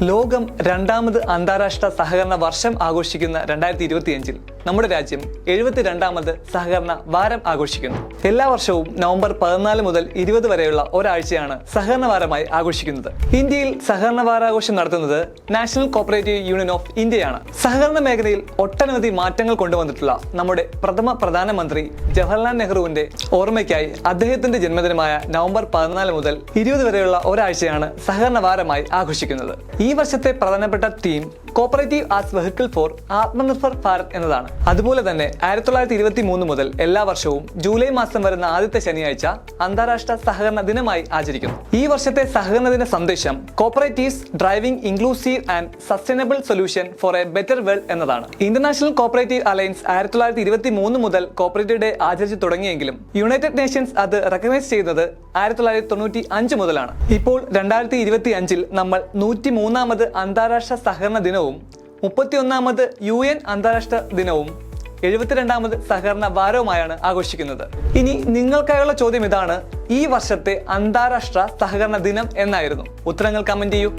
ലോകം രണ്ടാമത് അന്താരാഷ്ട്ര സഹകരണ വർഷം ആഘോഷിക്കുന്ന 2025-ൽ നമ്മുടെ രാജ്യം 72ാമത് സഹകരണ വാരം ആഘോഷിക്കുന്നു. എല്ലാ വർഷവും നവംബർ 14 മുതൽ 20 വരെയുള്ള ഒരാഴ്ചയാണ് സഹകരണ വാരമായി ആഘോഷിക്കുന്നത്. ഇന്ത്യയിൽ സഹകരണ വാരാഘോഷം നടത്തുന്നത് നാഷണൽ കോഓപ്പറേറ്റീവ് യൂണിയൻ ഓഫ് ഇന്ത്യയാണ്. സഹകരണ മേഖലയിൽ ഒട്ടനവധി മാറ്റങ്ങൾ കൊണ്ടുവന്നിട്ടുള്ള നമ്മുടെ പ്രധാനമന്ത്രി ജവഹർലാൽ നെഹ്റുവിന്റെ ഓർമ്മയ്ക്കായി അദ്ദേഹത്തിന്റെ ജന്മദിനമായ നവംബർ 14 മുതൽ 20 വരെയുള്ള ഒരാഴ്ചയാണ് സഹകരണ വാരമായി ആഘോഷിക്കുന്നത്. ഈ വർഷത്തെ പ്രധാനപ്പെട്ട theme cooperative as vehicle for Atmanirbhar Bharat എന്നതാണ്. അതുപോലെ തന്നെ 1923 മുതൽ എല്ലാ വർഷവും ജൂലൈ മാസം വരുന്ന ആദ്യത്തെ ശനിയാഴ്ച അന്താരാഷ്ട്ര സഹകരണ ദിനമായി ആചരിക്കുന്നു. ഈ വർഷത്തെ സഹകരണ ദിന സന്ദേശം cooperatives driving inclusive and sustainable solution for A better world എന്നതാണ്. ഇന്റർനാഷണൽ കോഓപ്പറേറ്റീവ് അലയൻസ് 1923 മുതൽ കോഓപ്പറേറ്റീവ് ഡേ ആചരിച്ചു തുടങ്ങിയെങ്കിലും യുണൈറ്റഡ് നേഷൻസ് അത് റെക്കഗ്നൈസ് ചെയ്യുന്നത് 1995 മുതലാണ്. ഇപ്പോൾ 2025-ൽ നമ്മൾ 103ാമത് അന്താരാഷ്ട്ര സഹകരണ ദിനവും 31ാമത് UN അന്താരാഷ്ട്ര ദിനവും 72ാമത് സഹകരണ വാരവുമായാണ് ആഘോഷിക്കുന്നത്. ഇനി നിങ്ങൾക്കായുള്ള ചോദ്യം ഇതാണ്: ഈ വർഷത്തെ അന്താരാഷ്ട്ര സഹകരണ ദിനം എന്നായിരുന്നു? ഉത്തരങ്ങൾ കമന്റ് ചെയ്യൂ.